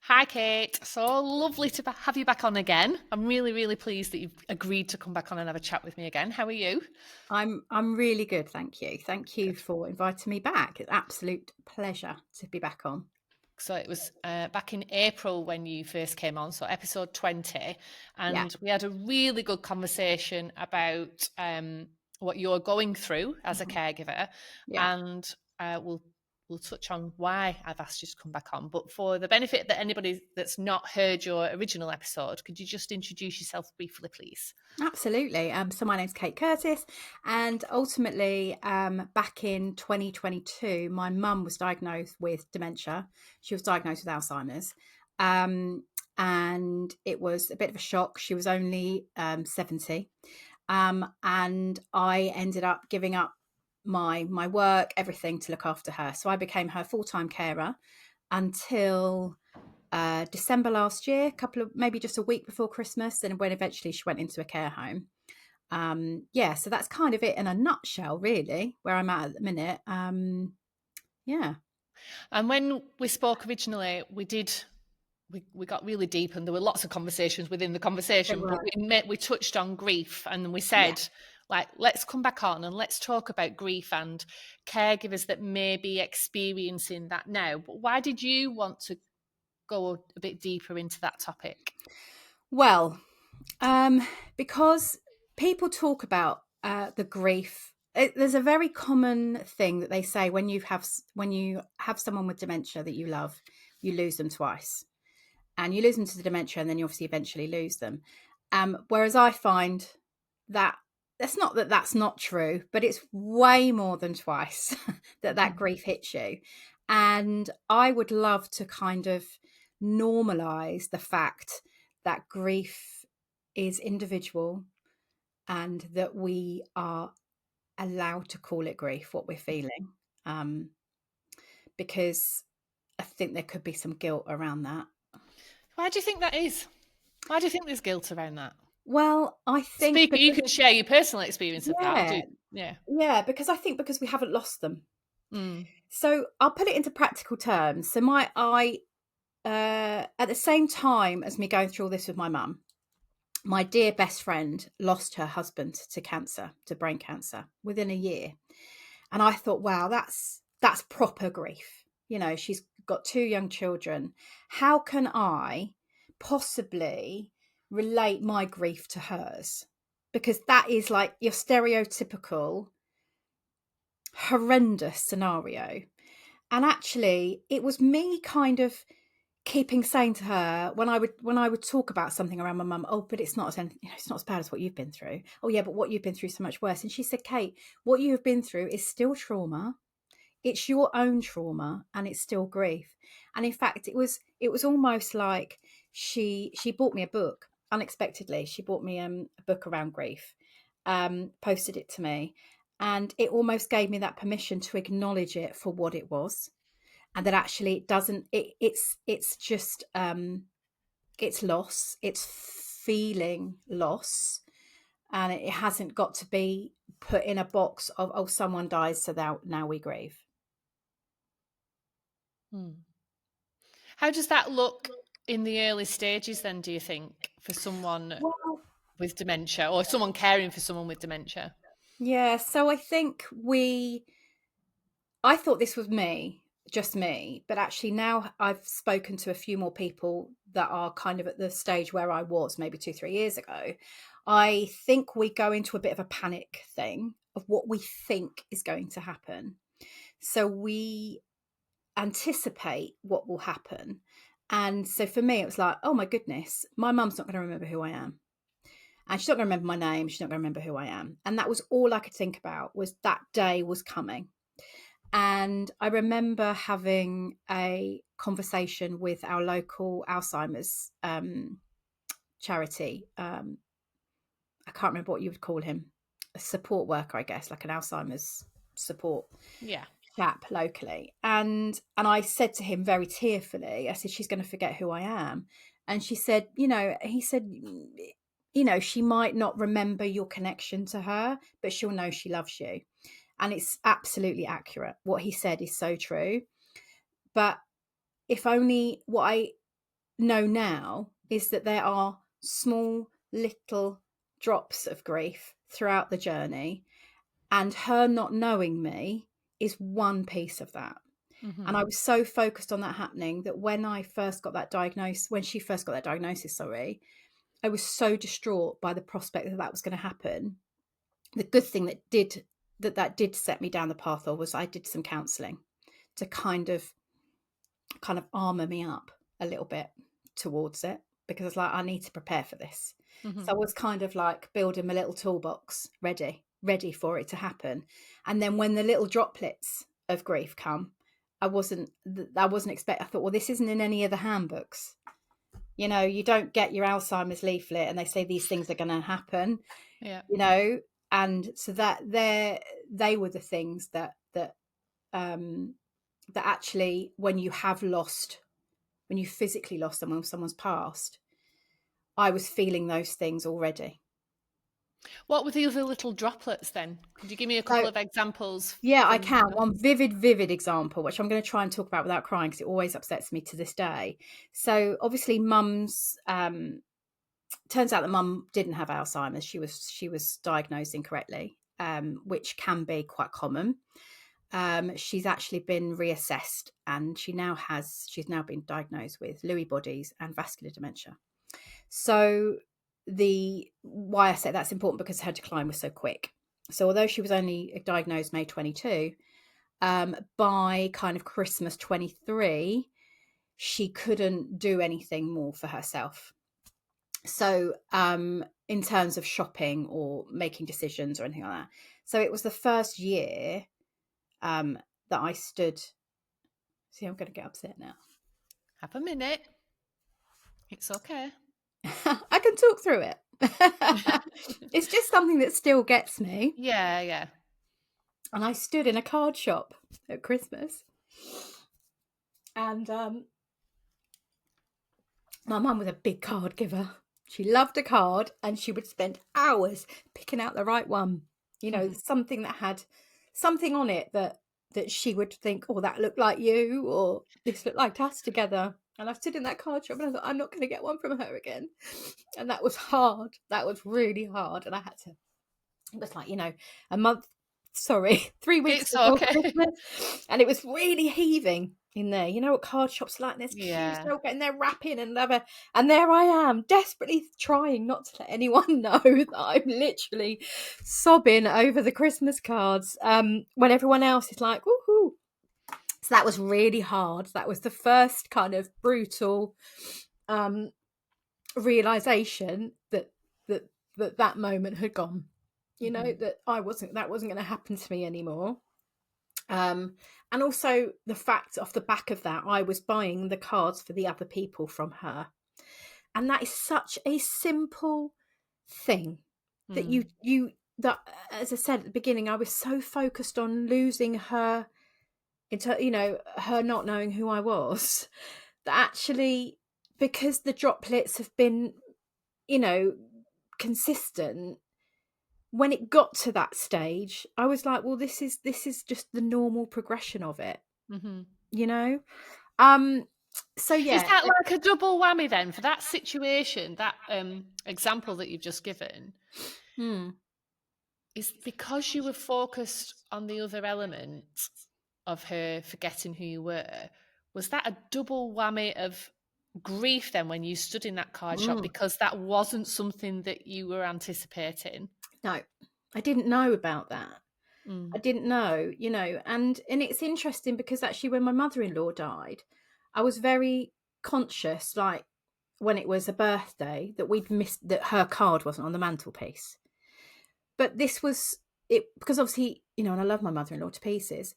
Hi, Kate. So lovely to have you back on again. I'm really, really pleased that you've agreed to come back on and have a chat with me again. How are you? I'm really good, thank you. Thank you Good. for inviting me back. It's an absolute pleasure to be back on. So it was back in April when you first came on, so episode 20, Yeah, and we had a really good conversation about what you're going through as a mhm, caregiver, yeah. and we'll touch on why I've asked you to come back on. But for the benefit that anybody that's not heard your original episode, could you just introduce yourself briefly, please? Absolutely. So my name's Kate Curtis, and ultimately, back in 2022, my mum was diagnosed with dementia. She was diagnosed with Alzheimer's, um, and it was a bit of a shock. She was only 70, and I ended up giving up my work, everything to look after her. So I became her full-time carer until December last year, maybe just a week before Christmas, and when eventually she went into a care home. Yeah, so that's kind of it in a nutshell, really, where I'm at the minute. Yeah. And when we spoke originally, we got really deep, and there were lots of conversations within the There conversation. But were. we touched on grief, and then we Yeah. said, like, let's come back on and let's talk about grief and caregivers that may be experiencing that now. But why did you want to go a bit deeper into that topic? Well, um, because people talk about the grief. There's a very common thing that they say when you have someone with dementia that you love, you lose them twice, and you lose them to the dementia, and then you obviously eventually lose them. Whereas I find that that's not true, but it's way more than twice that Mm. grief hits you. And I would love to kind of normalize the fact that grief is individual and that we are allowed to call it grief, what we're feeling. Um, because I think there could be some guilt around that. Why do you think that is? Why do you think there's guilt around that? Well, I think Speak. You because can share your personal experience of that. I yeah, do. Yeah. yeah, because I think because we haven't lost them. Mm. So I'll put it into practical terms. So my I at the same time as me going through all this with my mum, my dear best friend lost her husband to cancer, to brain cancer, within a year. And I thought, wow, that's proper grief. You know, she's got two young children. How can I possibly relate my grief to hers? Because that is like your stereotypical horrendous scenario. And actually, it was me kind of keeping saying to her when I would talk about something around my mum, oh, but it's not it's not as bad as what you've been through. Oh yeah, but what you've been through is so much worse. And she said, Kate, what you have been through is still trauma. It's your own trauma, and it's still grief. And in fact, it was almost like she bought me a book unexpectedly. She bought me a book around grief, posted it to me, and it almost gave me that permission to acknowledge it for what it was, and that actually it doesn't. It's just it's loss. It's feeling loss, and it hasn't got to be put in a box of, oh, someone dies, so now we grieve. Mm. How does that look in the early stages then, do you think, for someone Well, with dementia or someone caring for someone with dementia? yeah, so I think I thought this was me, just me, but actually now I've spoken to a few more people that are kind of at the stage where I was maybe 2, 3 years ago. I think we go into a bit of a panic thing of what we think is going to happen. So we anticipate what will happen. And so for me, it was like, oh my goodness, my mum's not going to remember who I am. And she's not going to remember my name. She's not going to remember who I am. And that was all I could think about, was that day was coming. And I remember having a conversation with our local Alzheimer's charity. I can't remember what you would call him, a support worker, I guess, like an Alzheimer's support Yeah. chap locally. And I said to him very tearfully, I said, she's going to forget who I am. And she said, he said, she might not remember your connection to her, but she'll know she loves you. And it's absolutely accurate. What he said is so true. But if only what I know now is that there are small little drops of grief throughout the journey, and her not knowing me is one piece of that. Mm-hmm. And I was so focused on that happening that when she first got that diagnosis, I was so distraught by the prospect that was going to happen. The good thing that did set me down the path was I did some counselling to kind of armor me up a little bit towards it, because it's like, I need to prepare for this. Mm-hmm. So I was kind of like building my little toolbox ready for it to happen. And then when the little droplets of grief come, I wasn't expecting. I thought, well, this isn't in any of the handbooks. You know, you don't get your Alzheimer's leaflet and they say these things are going to happen. Yeah. You know, and so that they were the things that actually, when you physically lost someone, when someone's passed, I was feeling those things already. What were the other little droplets then? Could you give me a couple of examples? Yeah, I can. One vivid example, which I'm going to try and talk about without crying, because it always upsets me to this day. So obviously Mum's, turns out that Mum didn't have Alzheimer's. She was diagnosed incorrectly, which can be quite common. She's actually been reassessed, and she's now been diagnosed with Lewy bodies and vascular dementia. So why I say that's important, because her decline was so quick. So although she was only diagnosed May 22, by kind of Christmas 23, she couldn't do anything more for herself. So in terms of shopping or making decisions or anything like that. So it was the first year that I stood. See, I'm going to get upset now. Have a minute. It's okay. I can talk through it. It's just something that still gets me. Yeah, yeah. And I stood in a card shop at Christmas, and my mum was a big card giver. She loved a card, and she would spend hours picking out the right one. You know, something that had something on it that she would think, oh, that looked like you, or this looked like us together. And I stood in that card shop and I thought, I'm not going to get one from her again. And that was hard. That was really hard. And I had to, it was like, 3 weeks It's before okay. Christmas. And it was really heaving in there. You know what card shops are like? There's queues, they're all getting their wrapping and whatever. And there I am, desperately trying not to let anyone know that I'm literally sobbing over the Christmas cards, when everyone else is like, woohoo. So that was really hard. That was the first kind of brutal realization that moment had gone. You know, that that wasn't going to happen to me anymore. And also the fact, off the back of that, I was buying the cards for the other people from her. And that is such a simple thing that that, as I said at the beginning, I was so focused on losing her, her not knowing who I was, that actually, because the droplets have been, consistent, when it got to that stage, I was like, well, this is just the normal progression of it, So yeah. Is that like a double whammy then for that situation, that example that you've just given? Is because you were focused on the other element of her forgetting who you were, was that a double whammy of grief then when you stood in that card shop, because that wasn't something that you were anticipating? No, I didn't know about that. I didn't know, and it's interesting because actually when my mother-in-law died, I was very conscious, like when it was a birthday, that we'd missed, that her card wasn't on the mantelpiece. But this was it, because obviously, and I love my mother-in-law to pieces,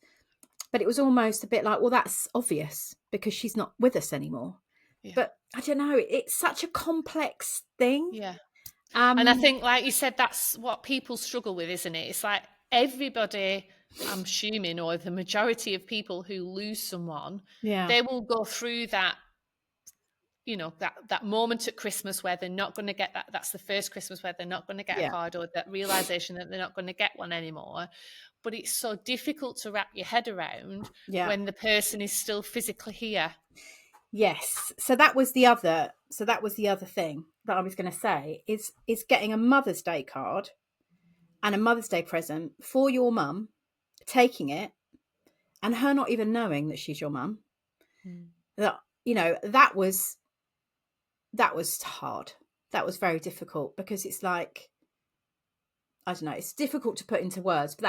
but it was almost a bit like, well, that's obvious because she's not with us anymore. Yeah. But I don't know, it's such a complex thing. Yeah. And I think, like you said, that's what people struggle with, isn't it? It's like everybody, I'm assuming, or the majority of people who lose someone, they will go through that, that moment at Christmas where they're not going to get that. That's the first Christmas where they're not going to get a card, or that realization that they're not going to get one anymore. But it's so difficult to wrap your head around when the person is still physically here. Yes. So that was the other thing that I was going to say is getting a Mother's Day card and a Mother's Day present for your mum, taking it and her not even knowing that she's your mum. That, you know, that was hard. That was very difficult because it's like, I don't know, it's difficult to put into words, but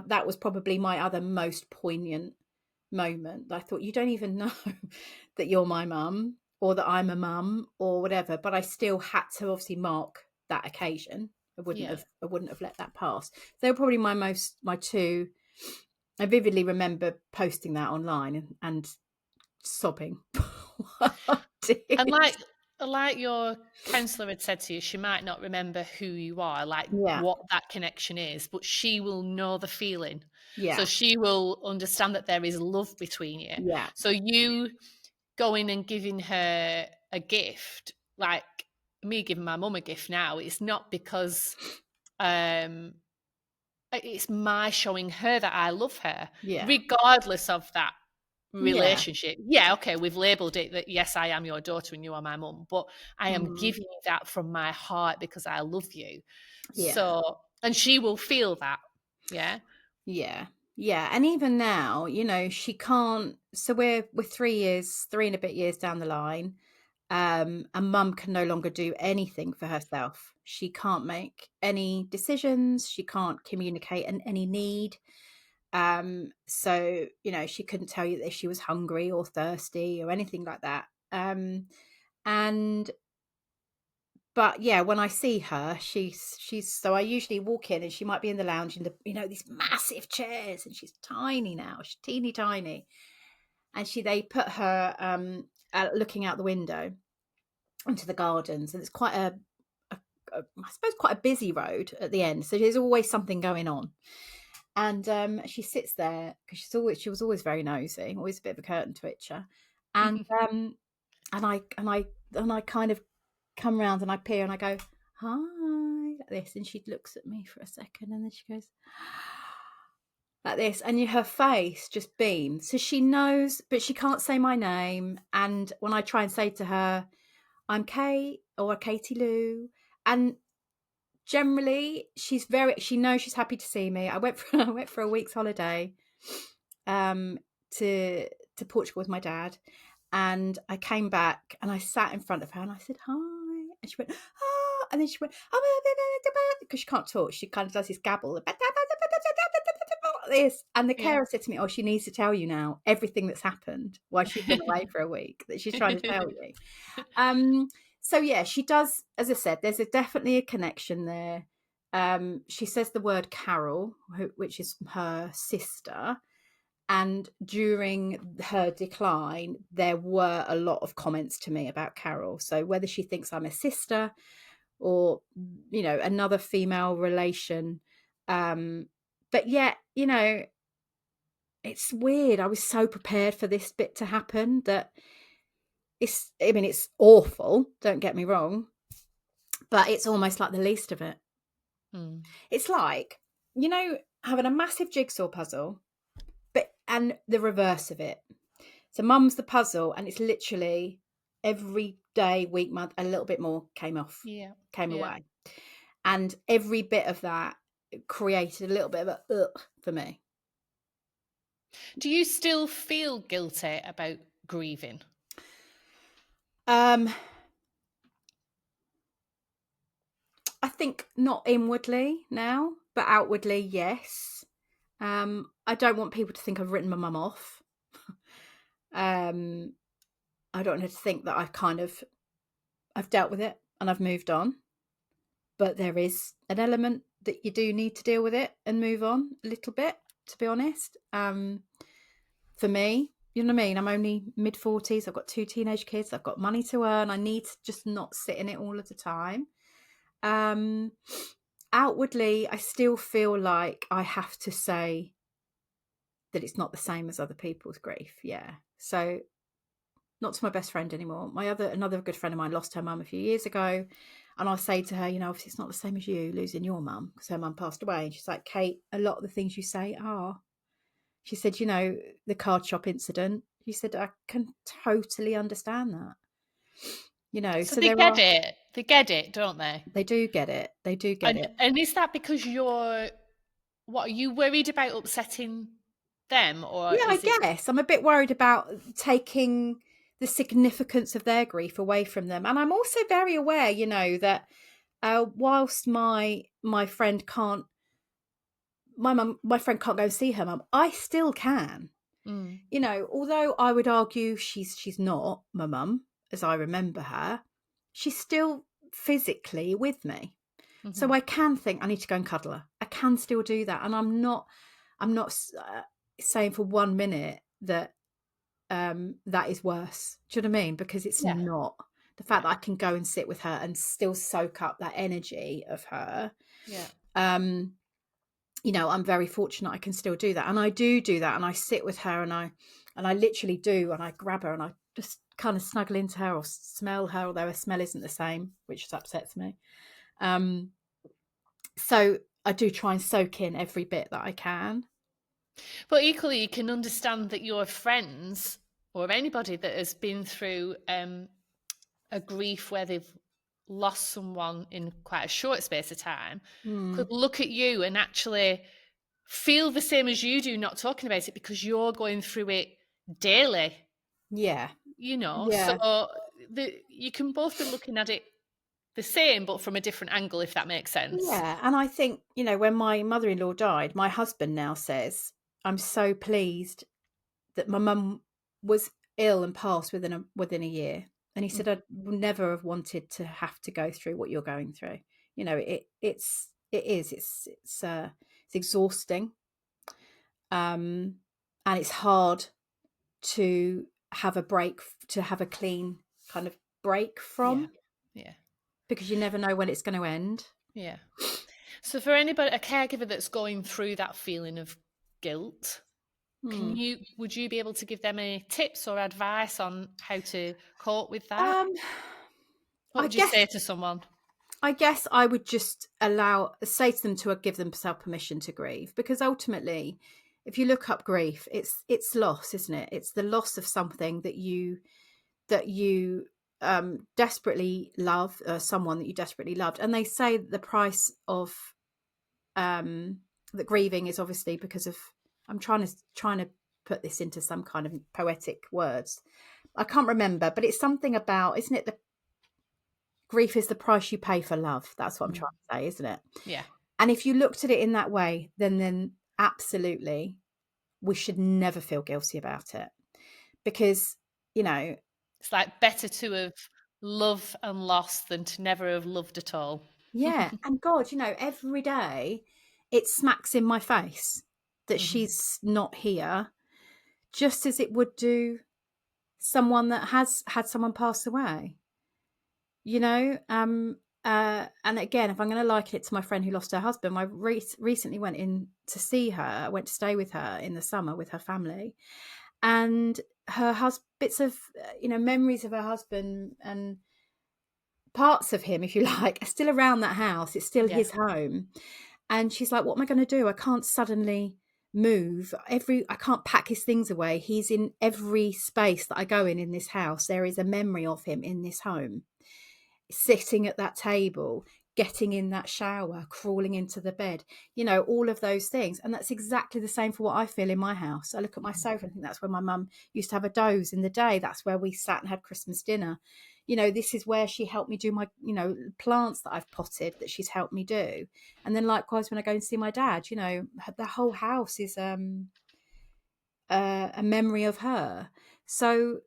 that was probably my other most poignant moment. I thought, you don't even know that you're my mum or that I'm a mum or whatever, but I still had to obviously mark that occasion. I wouldn't have let that pass. They were probably my two. I vividly remember posting that online and sobbing. And like your counsellor had said to you, she might not remember who you are, like Yeah, what that connection is, but she will know the feeling. So yeah, she will understand that there is love between you. yeah, So you going and giving her a gift, like me giving my mum a gift now, it's not because it's my showing her that I love her, yeah, regardless of that yeah, relationship. Yeah, okay, we've labeled it that yes, I am your daughter and you are my mum, but I am mm, giving you that from my heart because I love you. yeah. So, and she will feel that. Yeah. Yeah. Yeah. And even now, you know, she can't, so we're 3 and a bit years down the line. And mum can no longer do anything for herself. She can't make any decisions. She can't communicate any need. So, you know, she couldn't tell you if she was hungry or thirsty or anything like that. And but yeah, when I see her, she's so I usually walk in and she might be in the lounge in the, you know, these massive chairs, and she's tiny now, she's teeny tiny, and they put her looking out the window into the gardens, and it's quite I suppose quite a busy road at the end, so there's always something going on. And she sits there because she was always very nosy, always a bit of a curtain twitcher, and I kind of come round and I peer and I go, hi, like this. And she looks at me for a second and then she goes, like this. And her face just beams. So she knows, but she can't say my name. And when I try and say to her, I'm Kate or Katie Lou, and generally she knows she's happy to see me. I went for a week's holiday to Portugal with my dad. And I came back and I sat in front of her and I said, hi. And she went, oh, and then she went, oh, because she can't talk. She kind of does this gabble. This. And the Yeah. carer said to me, oh, she needs to tell you now everything that's happened while she's been away for a week, that she's trying to tell you. So yeah, she does, as I said, there's definitely a connection there. She says the word Carol, which is her sister. And during her decline, there were a lot of comments to me about Carol. So whether she thinks I'm a sister or, you know, another female relation. But yet, you know, it's weird. I was so prepared for this bit to happen that it's awful. Don't get me wrong. But it's almost like the least of it. Mm. It's like, you know, having a massive jigsaw puzzle, and the reverse of it. So mum's the puzzle, and it's literally every day, week, month, a little bit more came away. And every bit of that created a little bit of a ugh for me. Do you still feel guilty about grieving? I think not inwardly now, but outwardly, yes. I don't want people to think I've written my mum off. I don't want her to think that I've dealt with it and I've moved on. But there is an element that you do need to deal with it and move on a little bit, to be honest. For me, you know what I mean? I'm only mid-40s. I've got 2 teenage kids. I've got money to earn. I need to just not sit in it all of the time. Outwardly, I still feel like I have to say that it's not the same as other people's grief. Yeah. So not to my best friend anymore. Another good friend of mine lost her mum a few years ago. And I'll say to her, you know, obviously it's not the same as you losing your mum because her mum passed away. And she's like, Kate, a lot of the things you say are. She said, you know, the card shop incident, She said, I can totally understand that. You know, So so they there get are, it. They get it, don't they? they do get it. They do get it. And is that because what, are you worried about upsetting them, or Yeah, I is it? guess. I'm a bit worried about taking the significance of their grief away from them. And I'm also very aware, you know, that whilst my friend can't, my friend can't go and see her mum, I still can. Mm, You know, although I would argue she's not my mum as I remember her, she's still physically with me. So mhm. I can think I need to go and cuddle her. I can still do that, and I'm not saying for 1 minute that that is worse. Do you know what I mean? Because it's Yeah, not. The fact yeah, that I can go and sit with her and still soak up that energy of her. yeah. Um, you know, I'm very fortunate I can still do that. And I do that, and I sit with her, and I literally do, and I grab her and I just kind of snuggle into her or smell her, although her smell isn't the same, which upsets me. Um, so I do try and soak in every bit that I can. But equally, you can understand that your friends or anybody that has been through a grief where they've lost someone in quite a short space of time Mm, could look at you and actually feel the same as you do, not talking about it because you're going through it daily, yeah, you know. So yeah. you can both be looking at it the same, but from a different angle, if that makes sense. Yeah, and I think, you know, when my mother-in-law died, my husband now says, I'm so pleased that my mum was ill and passed within a year. And he said, Mhm. I'd never have wanted to have to go through what you're going through. You know, it's exhausting. Um, and it's hard to have a break, to have a clean kind of break Yeah, from, yeah, because you never know when it's going to end. yeah. So for anybody, a caregiver that's going through that feeling of guilt, Hmm. would you be able to give them any tips or advice on how to cope with that? Um, What I would you say guess to someone? I guess I would just say to them to give themselves permission to grieve, because ultimately, if you look up grief, it's loss, isn't it? It's the loss of something that you desperately love, someone that you desperately loved. And they say the price of that grieving is obviously because of. I'm trying to put this into some kind of poetic words. I can't remember, but it's something about, isn't it? The grief is the price you pay for love. That's what I'm Mm, trying to say, isn't it? yeah. And if you looked at it in that way, then absolutely we should never feel guilty about it, because, you know, It's like better to have loved and lost than to never have loved at all. yeah, and God, you know, every day it smacks in my face that Mhm. she's not here, just as it would do someone that has had someone pass away, you know. And again, if I'm going to liken it to my friend who lost her husband, I recently went in to see her. I went to stay with her in the summer with her family, and her husband, bits of memories of her husband and parts of him, if you like, are still around that house. It's still Yeah. his home. And she's like, what am I going to do? I can't suddenly move. I can't pack his things away. He's in every space that I go in this house. There is a memory of him in this home, sitting at that table, getting in that shower, crawling into the bed, all of those things. And that's exactly the same for what I feel in my house. I look at my Mhm. sofa and think that's where my mum used to have a doze in the day. That's where we sat and had Christmas dinner. This is where she helped me do my, plants that I've potted, that she's helped me do. And then likewise, when I go and see my dad, the whole house is a memory of her. So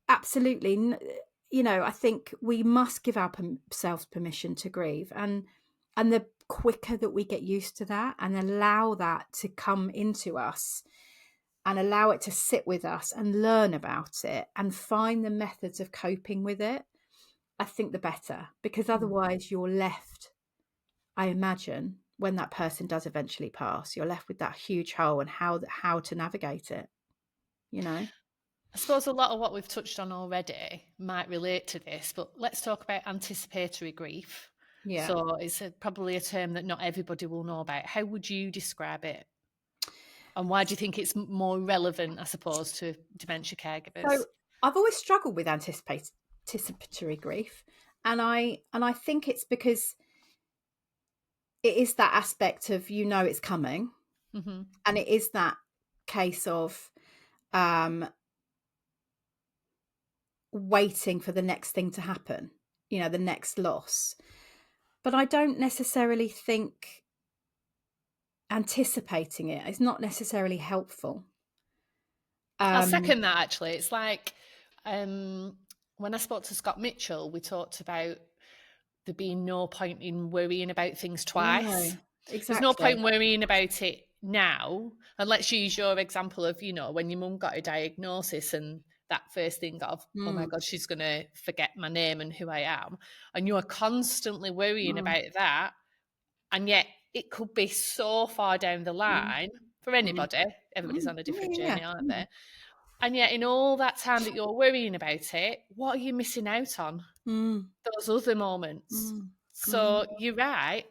absolutely, I think we must give ourselves permission to grieve, and the quicker that we get used to that and allow that to come into us and allow it to sit with us and learn about it and find the methods of coping with it, I think the better, because Mm. otherwise you're left, I imagine, when that person does eventually pass, you're left with that huge hole and how to navigate it, you know. I suppose a lot of what we've touched on already might relate to this, but let's talk about anticipatory grief. Yeah. So it's probably a term that not everybody will know about. How would you describe it? And why do you think it's more relevant, I suppose, to dementia caregivers? So I've always struggled with anticipatory grief, and I think it's because it is that aspect of it's coming, Mm-hmm. and it is that case of waiting for the next thing to happen, the next loss. But I don't necessarily think anticipating it is not necessarily helpful. I'll second that, actually. It's like when I spoke to Scott Mitchell, we talked about there being no point in worrying about things twice. No, exactly. There's no point worrying about it now. And let's use your example of, when your mum got a diagnosis and that first thing of, oh my God, she's going to forget my name and who I am. And you are constantly worrying about that. And yet it could be so far down the line for anybody. Everybody's on a different journey, aren't they? And yet in all that time that you're worrying about it, what are you missing out on? Those other moments. So you're right.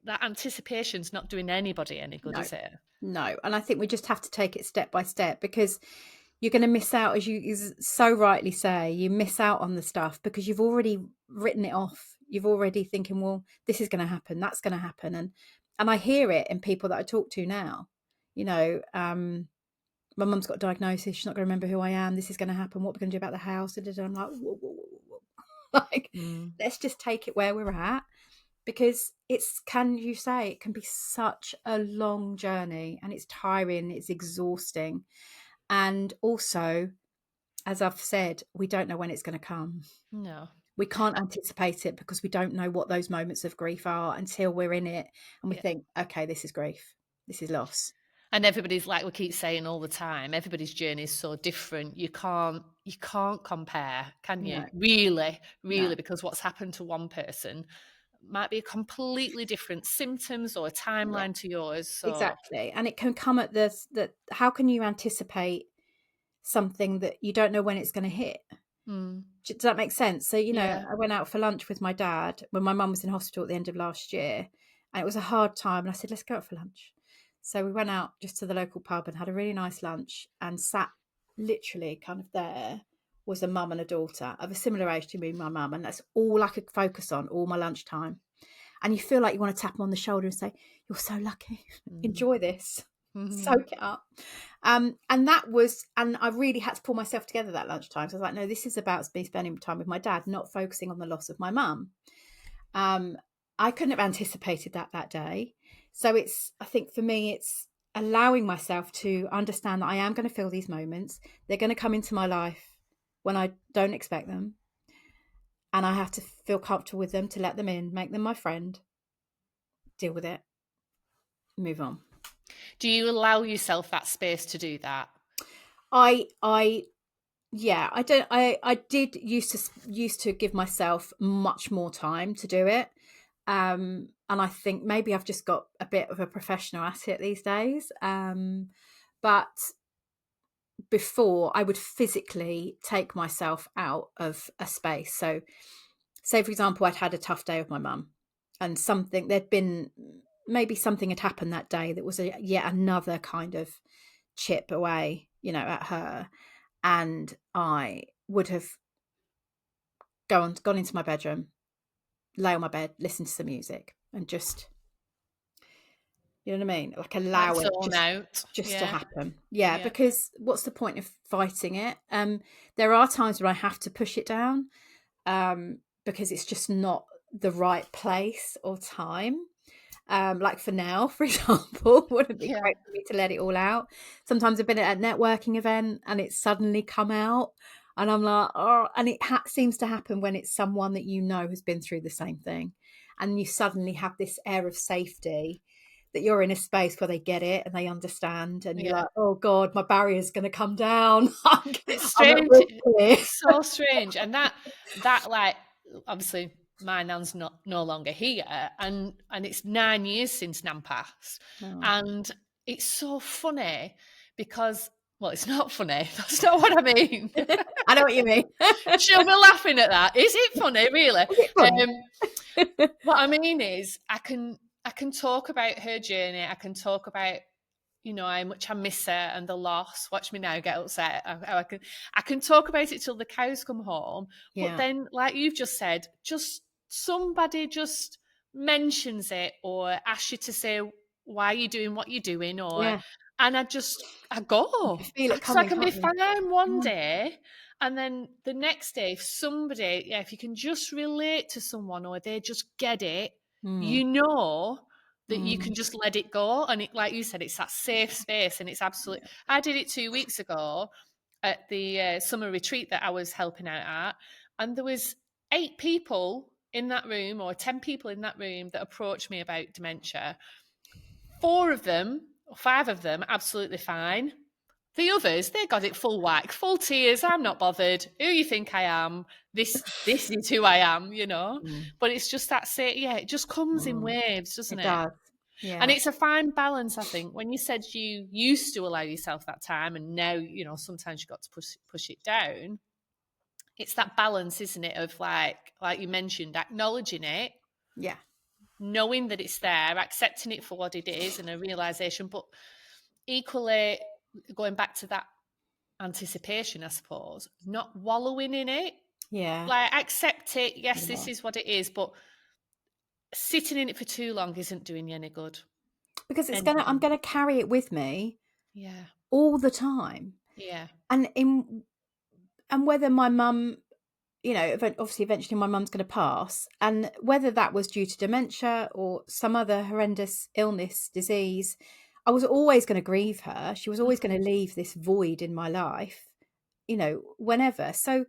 That anticipation's not doing anybody any good, is it? No. And I think we just have to take it step by step, because you're going to miss out, as you so rightly say, you miss out on the stuff because you've already written it off. You've already thinking, well, this is going to happen, that's going to happen. And I hear it in people that I talk to now. My mum's got a diagnosis, she's not going to remember who I am, this is going to happen, what we're going to do about the house. And I'm like, whoa. Like, let's just take it where we're at, because it can be such a long journey, and it's tiring, it's exhausting. And also, as I've said, we don't know when it's going to come. No. We can't anticipate it, because we don't know what those moments of grief are until we're in it and we think, okay, this is grief, this is loss. And everybody's, like we keep saying all the time, everybody's journey is so different. You can't compare, can you? No. Really, because what's happened to one person might be a completely different symptoms or a timeline to yours. So. Exactly. And it can come at this, that how can you anticipate something that you don't know when it's going to hit? Does that make sense? So, I went out for lunch with my dad when my mum was in hospital at the end of last year, and it was a hard time. And I said, let's go out for lunch. So we went out just to the local pub and had a really nice lunch, and sat literally kind of there was a mum and a daughter of a similar age to me, my mum. And that's all I could focus on all my lunchtime. And you feel like you want to tap them on the shoulder and say, you're so lucky. Enjoy this. Soak it up. And I really had to pull myself together that lunchtime. So I was like, no, this is about me spending time with my dad, not focusing on the loss of my mum. I couldn't have anticipated that day. So I think for me, it's allowing myself to understand that I am going to feel these moments. They're going to come into my life when I don't expect them. And I have to feel comfortable with them, to let them in, make them my friend, deal with it, move on. Do you allow yourself that space to do that? I did used to give myself much more time to do it. And I think maybe I've just got a bit of a professional at it these days. But before, I would physically take myself out of a space. So say, for example, I'd had a tough day with my mum, and maybe something had happened that day that was yet another kind of chip away, at her. And I would have gone into my bedroom, lay on my bed, listen to some music, and just, you know what I mean? Like allow it just to happen. Yeah, because what's the point of fighting it? There are times when I have to push it down, because it's just not the right place or time. Like for now, for example, would it be great for me to let it all out? Sometimes I've been at a networking event and it's suddenly come out, and I'm like, oh, and it seems to happen when it's someone that has been through the same thing, and you suddenly have this air of safety that you're in a space where they get it and they understand, and you're like, oh God, my barrier's going to come down. It's strange. It's so strange. And that like, obviously my nan's no longer here, and it's 9 years since Nan passed. And it's so funny because, well, it's not funny. That's not what I mean. I know what you mean. She'll be laughing at that. Is it funny, really? Is it funny? What I mean is I can talk about her journey. I can talk about, how much I miss her and the loss. Watch me now get upset. I can talk about it till the cows come home. But Yeah. then, like you've just said, just somebody just mentions it or asks you to say why you're doing what you're doing, Yeah. and I You go. can feel it So I coming, can be can't you? fine one Yeah. day, and then the next day, if somebody, if you can just relate to someone or they just get it, Mm. you know that you Mm. can just let it go. And like you said, it's that safe space. And it's absolutely, I did it 2 weeks ago at the summer retreat that I was helping out at. And there was 8 people in that room or 10 people in that room that approached me about dementia. 4 of them, or 5 of them, absolutely fine. The others, they got it full whack, full tears. I'm not bothered. Who you think I am? This is who I am, Mm. But it's just that it just comes in Mm. waves, doesn't It it? does. And Yeah. it's a fine balance, I think. When you said you used to allow yourself that time, and now sometimes you got to push it down. It's that balance, isn't it? Of like you mentioned, acknowledging it, Yeah. knowing that it's there, accepting it for what it is, and a realization. But equally, going back to that anticipation, I suppose, not wallowing in it. Yeah. Like accept it. Yes, Yeah. this is what it is, but sitting in it for too long isn't doing you any good. Because I'm Anything. gonna carry it with me Yeah. all the time. Yeah. And whether my mum, obviously eventually my mum's going to pass, and whether that was due to dementia or some other horrendous illness, disease, I was always going to grieve her. She was always going to leave this void in my life, whenever. So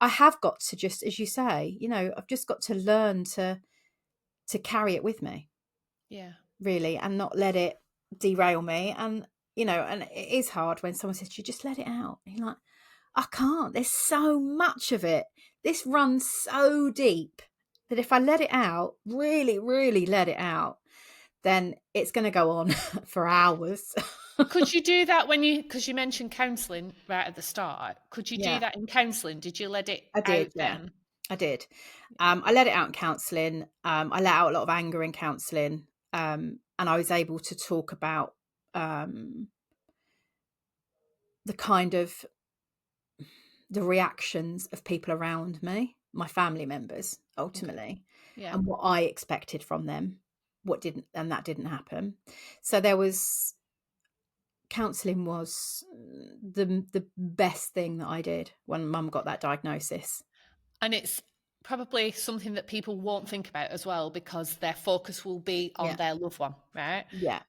I have got to, just as you say, I've just got to learn to carry it with me, Yeah. really, and not let it derail me. And and it is hard when someone says, you just let it out. And you're like, I can't. There's so much of it. This runs so deep that if I let it out, really, really let it out, then it's going to go on for hours. Could you do that because you mentioned counselling right at the start? Could you do Yeah, that in counselling? Did you let it I out did. Yeah, then? I did. Yeah. I let it out in counselling. I let out a lot of anger in counselling. And I was able to talk about the kind of the reactions of people around me, my family members, Okay. ultimately, Yeah. and what I expected from them, that didn't happen. So there was counselling was the best thing that I did when mum got that diagnosis. And it's probably something that people won't think about as well because their focus will be on Yeah. their loved one, right? Yeah.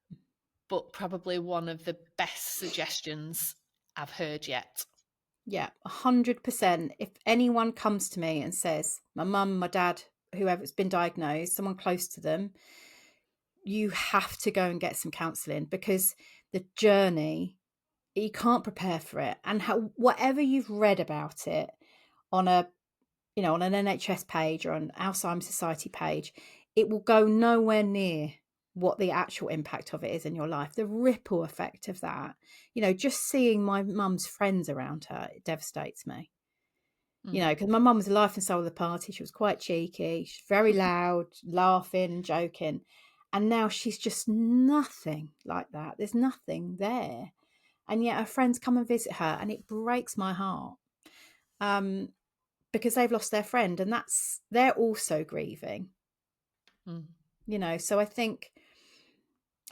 But probably one of the best suggestions I've heard yet. Yeah. 100%. If anyone comes to me and says, my mum, my dad, whoever's been diagnosed, someone close to them, you have to go and get some counselling, because the journey, you can't prepare for it. And whatever you've read about it on on an NHS page or an Alzheimer's Society page, it will go nowhere near what the actual impact of it is in your life. The ripple effect of that, just seeing my mum's friends around her, it devastates me. Because my mum was the life and soul of the party. She was quite cheeky. She's very loud, laughing and joking. And now she's just nothing like that. There's nothing there. And yet her friends come and visit her, and it breaks my heart. Because they've lost their friend, and they're also grieving. So I think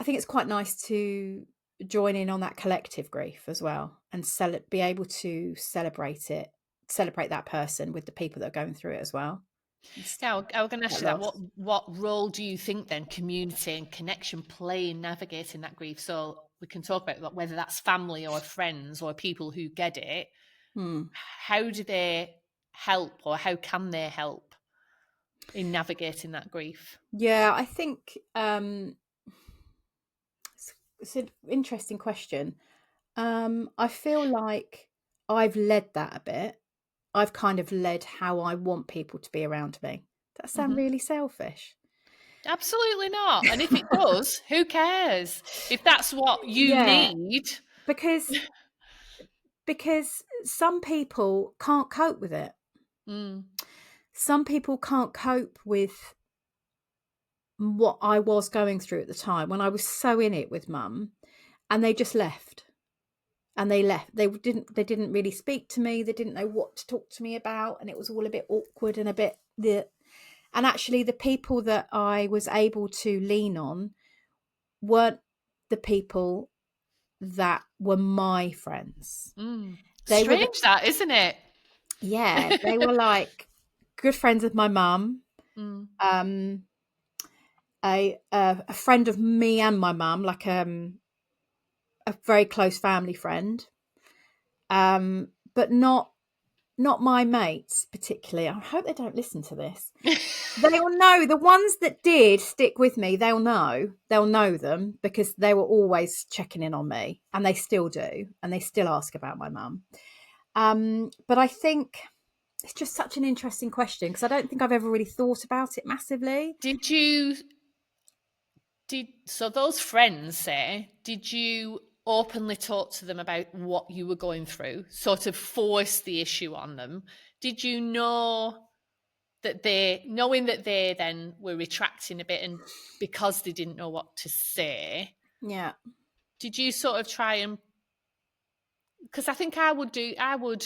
it's quite nice to join in on that collective grief as well, and be able to celebrate that person with the people that are going through it as well. Yeah, I was going to ask That you that. loss. What role do you think then community and connection play in navigating that grief? So we can talk about whether that's family or friends or people who get it. How do they help, or how can they help in navigating that grief? Yeah, I think it's an interesting question. I feel like I've led that a bit. I've kind of led how I want people to be around me. Does that sound really selfish? Absolutely not. And if it does, who cares? If that's what you Yeah, need. because some people can't cope with it. Some people can't cope with what I was going through at the time when I was so in it with mum. and they just left. And they left. They didn't really speak to me. They didn't know what to talk to me about, and it was all a bit awkward and a bit and actually the people that I was able to lean on weren't the people that were my friends. They were Strange that, isn't it? they were like good friends of my mum. Mm. A friend of me and my mum, like a very close family friend. But not my mates particularly. I hope they don't listen to this. They'll know. The ones that did stick with me, they'll know them, because they were always checking in on me, and they still do, and they still ask about my mum. But I think it's just such an interesting question, because I don't think I've ever really thought about it massively. So those friends say, did you openly talk to them about what you were going through, sort of force the issue on them? Did you know that knowing that they then were retracting a bit, and because they didn't know what to say, Yeah. did you sort of try and, because I think I would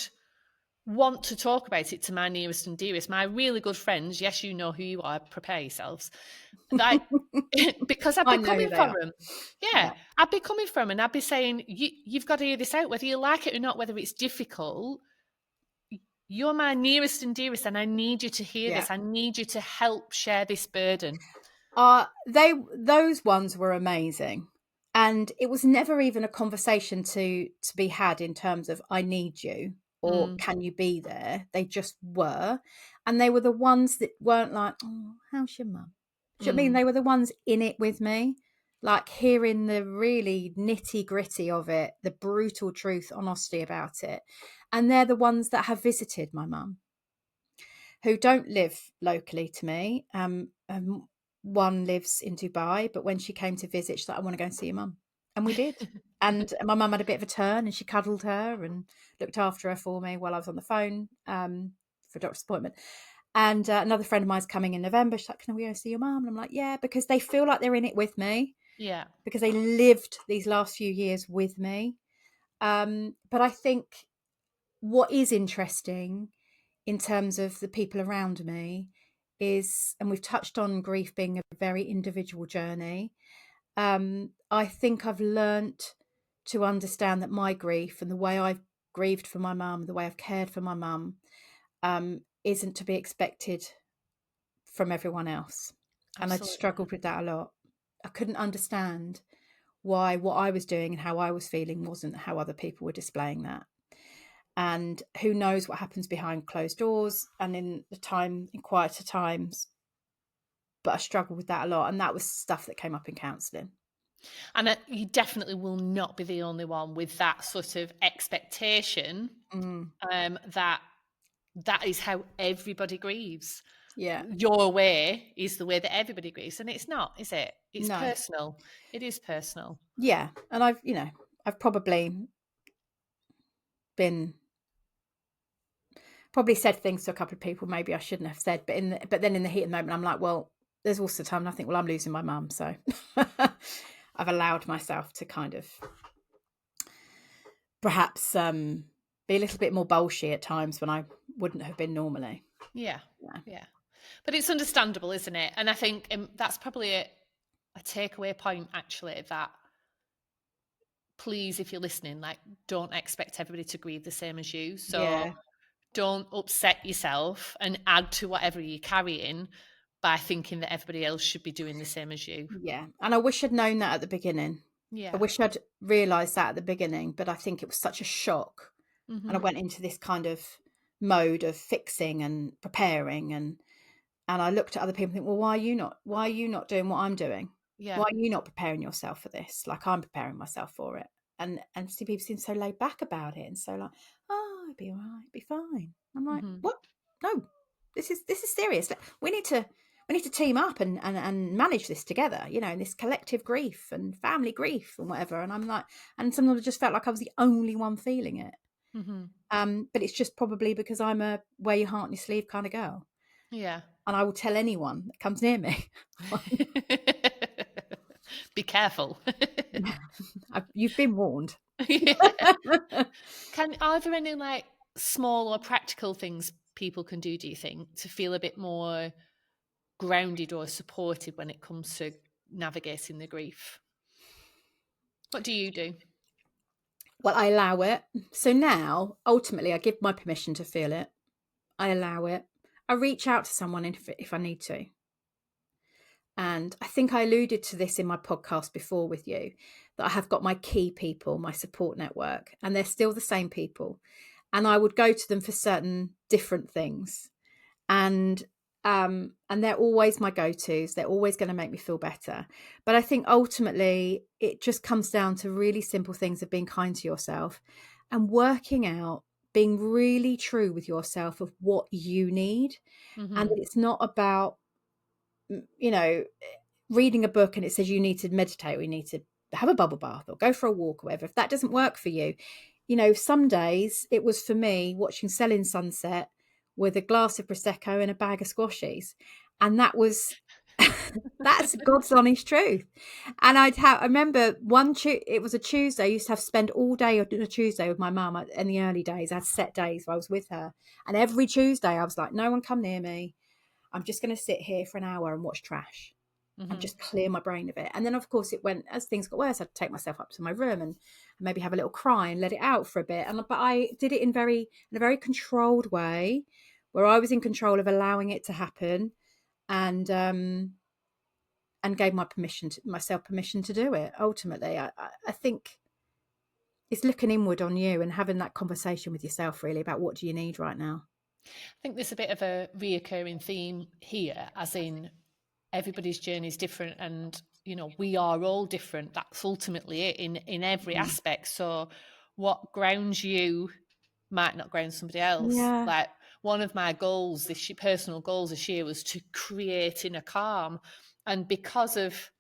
want to talk about it to my nearest and dearest, my really good friends. Yes, you know who you are, prepare yourselves. Like, because I'd I be know coming who they for are. them. Yeah, I'd be coming from, and I'd be saying, you've got to hear this out, whether you like it or not, whether it's difficult. You're my nearest and dearest, and I need you to hear Yeah. this. I need you to help share this burden. Those ones were amazing. And it was never even a conversation to be had in terms of I need you or can you be there. They just were. And they were the ones that weren't like, oh, how's your mum? Do you know what I mean? They were the ones in it with me, like hearing the really nitty gritty of it, the brutal truth, honesty about it. And they're the ones that have visited my mum, who don't live locally to me. One lives in Dubai, but when she came to visit, she's like, I want to go and see your mum. And we did. And my mum had a bit of a turn, and she cuddled her and looked after her for me while I was on the phone for a doctor's appointment. And another friend of mine's coming in November. She's like, can we go see your mum? And I'm like, yeah, because they feel like they're in it with me. Yeah. Because they lived these last few years with me. But I think what is interesting in terms of the people around me is, and we've touched on grief being a very individual journey. I think I've learnt to understand that my grief and the way I've grieved for my mum, the way I've cared for my mum, isn't to be expected from everyone else. And I'd struggled with that a lot. I couldn't understand why what I was doing and how I was feeling wasn't how other people were displaying that. And who knows what happens behind closed doors and in quieter times. But I struggled with that a lot, and that was stuff that came up in counselling. And you definitely will not be the only one with that sort of expectation that is how everybody grieves. Yeah. Your way is the way that everybody grieves, and it's not, is it? It's No. personal. It is personal. Yeah. And I've probably said things to a couple of people maybe I shouldn't have said, but then in the heat of the moment, I'm like, well, there's also the time I think, well, I'm losing my mum, so I've allowed myself to kind of perhaps be a little bit more bolshy at times when I wouldn't have been normally. Yeah. But it's understandable, isn't it? And I think that's probably a takeaway point, actually, that please, if you're listening, like, don't expect everybody to grieve the same as you. So don't upset yourself and add to whatever you're carrying by thinking that everybody else should be doing the same as you. Yeah. And I wish I'd known that at the beginning. Yeah. I wish I'd realised that at the beginning, but I think it was such a shock. And I went into this kind of mode of fixing and preparing, and I looked at other people and think, well, why are you not doing what I'm doing? Yeah. Why are you not preparing yourself for this? Like I'm preparing myself for it. And see, people seem so laid back about it and so like, oh, it'll be all right, it'll be fine. I'm like, what? No, this is serious. We need to team up and manage this together, in this collective grief and family grief and whatever. And I'm like, and sometimes I just felt like I was the only one feeling it. But it's just probably because I'm a wear your heart on your sleeve kind of girl. Yeah. And I will tell anyone that comes near me. Be careful. You've been warned. Yeah. Are there any like small or practical things people can do you think, to feel a bit more grounded or supported when it comes to navigating the grief? What do you do? Well, I allow it. So now, ultimately, I give my permission to feel it. I allow it. I reach out to someone if I need to. And I think I alluded to this in my podcast before with you, that I have got my key people, my support network, and they're still the same people. And I would go to them for certain different things. And they're always my go-tos. They're always going to make me feel better. But I think ultimately it just comes down to really simple things of being kind to yourself and working out, being really true with yourself of what you need. And it's not about, reading a book and it says you need to meditate or you need to have a bubble bath or go for a walk or whatever. If that doesn't work for you, some days it was for me watching Selling Sunset with a glass of Prosecco and a bag of squashies. And that was, that's God's honest truth. And I remember it was a Tuesday. I used to spend all day on a Tuesday with my mum in the early days. I had set days where I was with her. And every Tuesday I was like, no one come near me. I'm just going to sit here for an hour and watch trash. And just clear my brain of it. And then, of course, it went, as things got worse, I'd take myself up to my room and maybe have a little cry and let it out for a bit. But I did it in a very controlled way, where I was in control of allowing it to happen, and gave myself permission to do it. Ultimately, I think it's looking inward on you and having that conversation with yourself, really, about what do you need right now. I think there's a bit of a reoccurring theme here, as in everybody's journey is different, and we are all different. That's ultimately it in every aspect. So what grounds you might not ground somebody else. Yeah. Like one of my goals, personal goals this year, was to create inner calm, and because of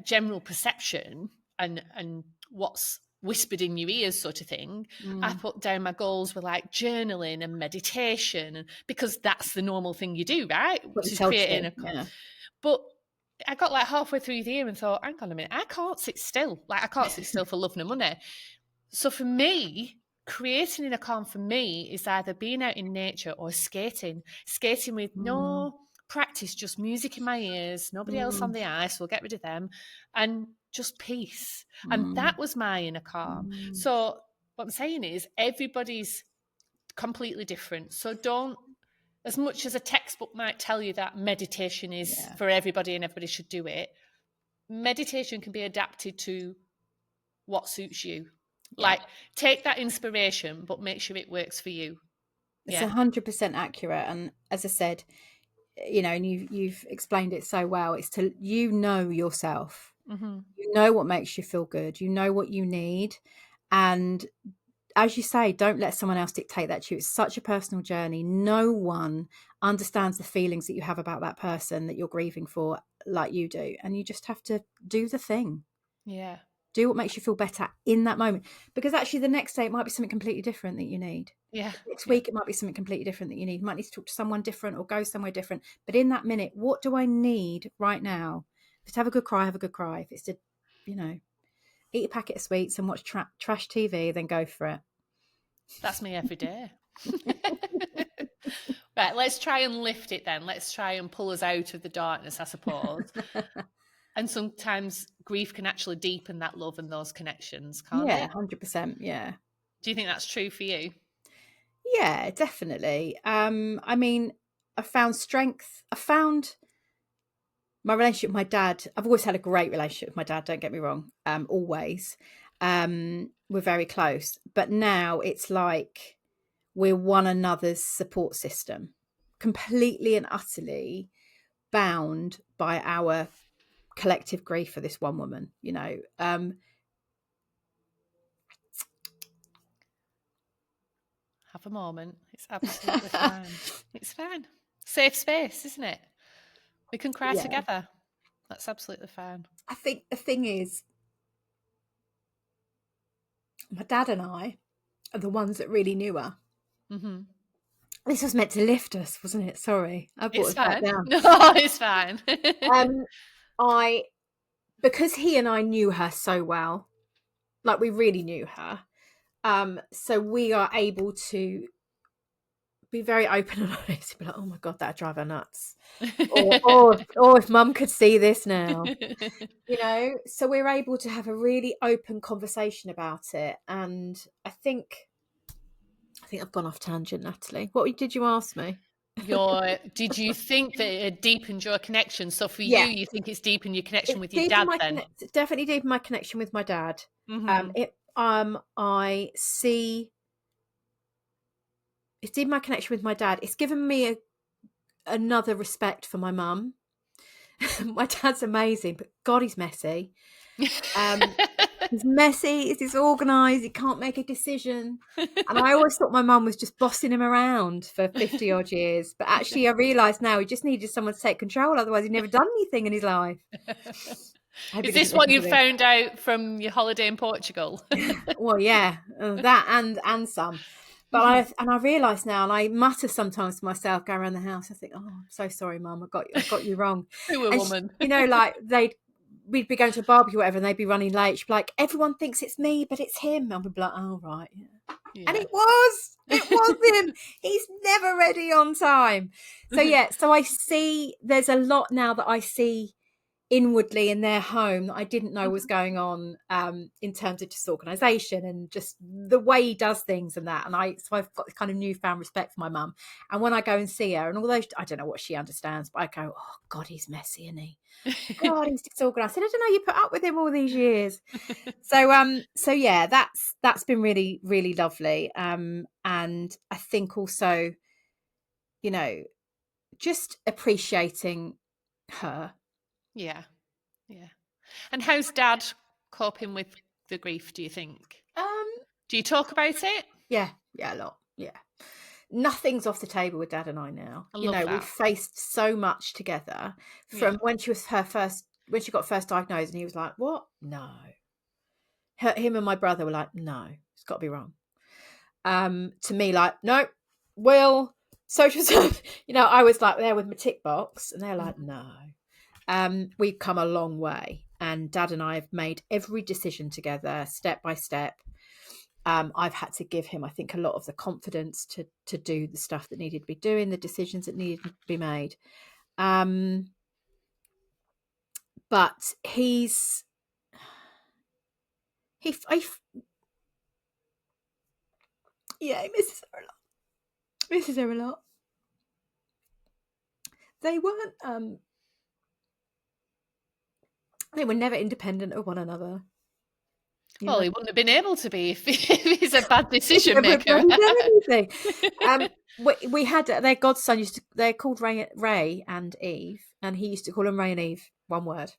general perception and what's whispered in your ears sort of thing, I put down my goals were like journaling and meditation, because that's the normal thing you do, right? To create inner calm. Yeah. But I got like halfway through the year and thought, hang on a minute, I can't sit still. Like I can't sit still for love nor money. So for me, creating inner calm for me is either being out in nature or skating with no practice, just music in my ears, nobody else on the ice, we'll get rid of them, and just peace. And that was my inner calm. So what I'm saying is everybody's completely different. So don't, as much as a textbook might tell you that meditation is for everybody and everybody should do it, meditation can be adapted to what suits you. Like take that inspiration, but make sure it works for you. It's 100% accurate. And as I said, and you've explained it so well, it's to, yourself, what makes you feel good, what you need. And as you say, don't let someone else dictate that to you. It's such a personal journey. No one understands the feelings that you have about that person that you're grieving for like you do. And you just have to do the thing. Yeah. Do what makes you feel better in that moment. Because actually the next day it might be something completely different that you need. Yeah. Next week it might be something completely different that you need. You might need to talk to someone different or go somewhere different. But in that minute, what do I need right now? If it's to have a good cry, have a good cry. If it's to, eat a packet of sweets and watch trash TV, then go for it. That's me every day. Right, let's try and lift it then. Let's try and pull us out of the darkness, I suppose. And sometimes grief can actually deepen that love and those connections, can't it? 100%. Yeah. Do you think that's true for you? Yeah, definitely. I mean, I found strength. I found my relationship with my dad. I've always had a great relationship with my dad, don't get me wrong. Always. We're very close. But now it's like we're one another's support system, completely and utterly bound by our collective grief for this one woman, Have a moment. It's absolutely fine. It's fine. Safe space, isn't it? We can cry together. That's absolutely fine. I think the thing is, my dad and I are the ones that really knew her. This was meant to lift us, wasn't it? Sorry, I brought us back down. No, it's fine. because he and I knew her so well, like we really knew her, so we are able to be very open and honest. Be like, oh my God, that'd drive her nuts. Or if mum could see this now, you know. So we're able to have a really open conversation about it. And I think I've gone off tangent, Natalie. What did you ask me? Did you think that it deepened your connection? So for Yeah, you think it's deepened your connection it's with your deepened dad my then? it's definitely deepened my connection with my dad. Mm-hmm. I see it's deepened my connection with my dad. It's given me another respect for my mum. My dad's amazing, but God, he's messy. He's messy, he's disorganised, he can't make a decision. And I always thought my mum was just bossing him around for 50 odd years. But actually I realise now he just needed someone to take control, otherwise he'd never done anything in his life. I hope he Is doesn't this what listen you to this. found out from your holiday in Portugal? Well, yeah, that and some. But I realise now, and I mutter sometimes to myself, go around the house, I think, oh, I'm so sorry, Mum, I got you wrong. Who a And woman. you know, like we'd be going to a barbecue or whatever, and they'd be running late. She'd be like, everyone thinks it's me, but it's him. And we'd be like, oh right, yeah. Yeah. And it was him. He's never ready on time. So yeah, so I see there's a lot now that I see inwardly in their home that I didn't know was going on, in terms of just organisation and just the way he does things and that. And so I've got this kind of newfound respect for my mum. And when I go and see her, and although I don't know what she understands, but I go, oh God, he's messy, isn't he? God, he's disorganised. I said, I don't know, you put up with him all these years. So yeah, that's been really, really lovely. And I think also, you know, just appreciating her. Yeah. Yeah. And how's Dad coping with the grief, do you think? Do you talk about it? Yeah, a lot. Yeah. Nothing's off the table with Dad and I now. I You love know, we've that. faced so much together from Yeah. when she got first diagnosed, and he was like, what? No. Him and my brother were like, no, it's got to be wrong. To me, like, no, Will, social stuff. You know, I was like there with my tick box, and they're like, no. We've come a long way, and Dad and I have made every decision together, step by step. I've had to give him, I think, a lot of the confidence to do the stuff that needed to be doing, the decisions that needed to be made. But he misses her a lot. Misses her a lot. They weren't. They were never independent of one another. Well, he wouldn't have been able to be if he's a bad decision maker. We had their godson they're called Ray and Eve, and he used to call them Ray and Eve, one word.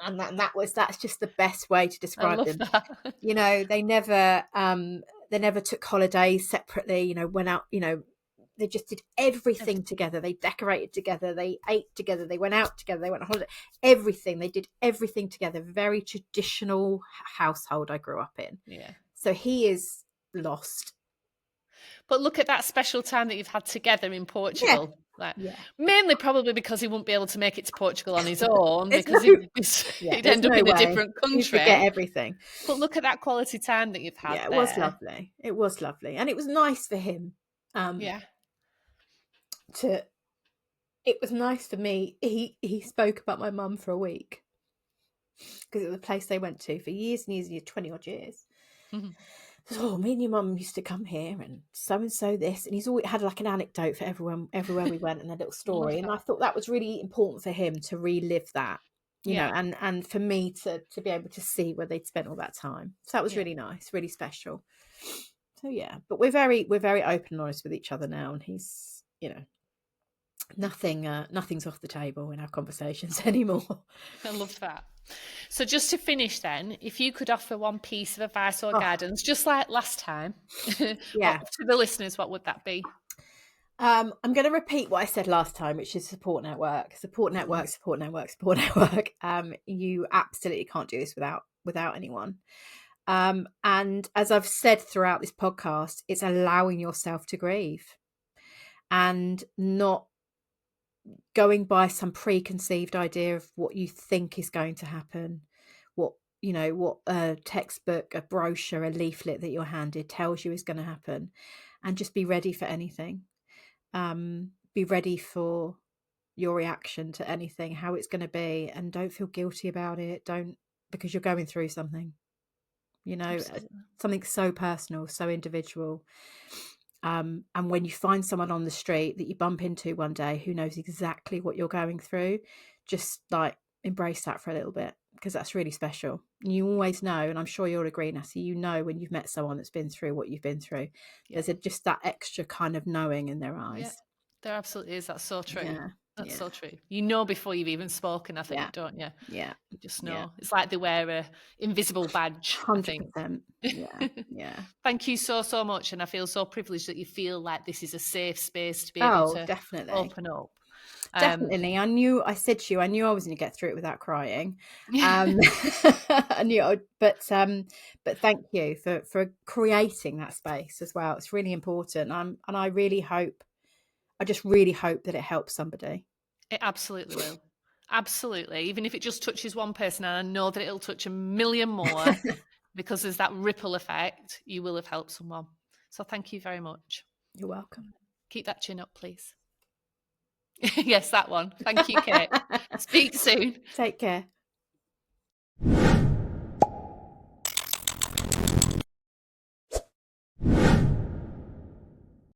And that's just the best way to describe them. That. You know, they never took holidays separately, you know, went out, you know, they just did everything together. They decorated together, they ate together, they went out together, they went on holiday, everything. They did everything together. Very traditional household I grew up in. Yeah. So he is lost. But look at that special time that you've had together in Portugal. Mainly probably because he wouldn't be able to make it to Portugal on his own, because he'd end up in a different country. You'd forget everything. But look at that quality time that you've had. Yeah, it was lovely. It was lovely. And it was nice for him. It was nice for me. He spoke about my mum for a week, because it was a place they went to for years and years and years, 20 odd years. Mm-hmm. So, me and your mum used to come here, and so this, and he's always had like an anecdote for everywhere we went, and a little story. And I thought that was really important for him to relive that, you know, and for me to be able to see where they'd spent all that time. So that was really nice, really special. So yeah, but we're very open and honest with each other now, and he's, you know, nothing's off the table in our conversations anymore. I love that. So just to finish then, if you could offer one piece of advice or guidance, just like last time, to the listeners, what would that be? I'm going to repeat what I said last time, which is support network. You absolutely can't do this without anyone. And as I've said throughout this podcast, it's allowing yourself to grieve and not going by some preconceived idea of what you think is going to happen, what what a textbook, a brochure, a leaflet that you're handed tells you is going to happen, and just be ready for anything. Be ready for your reaction to anything, how it's going to be, and don't feel guilty about it. Don't, because you're going through something, Absolutely. something so personal, so individual. And when you find someone on the street that you bump into one day who knows exactly what you're going through, just like embrace that for a little bit, because that's really special. You always know, and I'm sure you'll agree, Natty, when you've met someone that's been through what you've been through, there's just that extra kind of knowing in their eyes. Yeah, there absolutely is. That's so true. Yeah. That's Yeah. so true. You know before you've even spoken, I think, Yeah. don't you? Yeah. You just Yeah. know. It's like they wear a invisible badge, I think. 100%. Yeah. Yeah. Thank you so, so much. And I feel so privileged that you feel like this is a safe space to be able Oh, to definitely. open up. Definitely. I said to you, I knew I was going to get through it without crying. I knew, but thank you for creating that space as well. It's really important. And I just really hope that it helps somebody. It absolutely will. Absolutely. Even if it just touches one person, and I know that it'll touch a million more because there's that ripple effect, you will have helped someone. So thank you very much. You're welcome. Keep that chin up, please. Yes, that one. Thank you, Kate. Speak soon. Take care.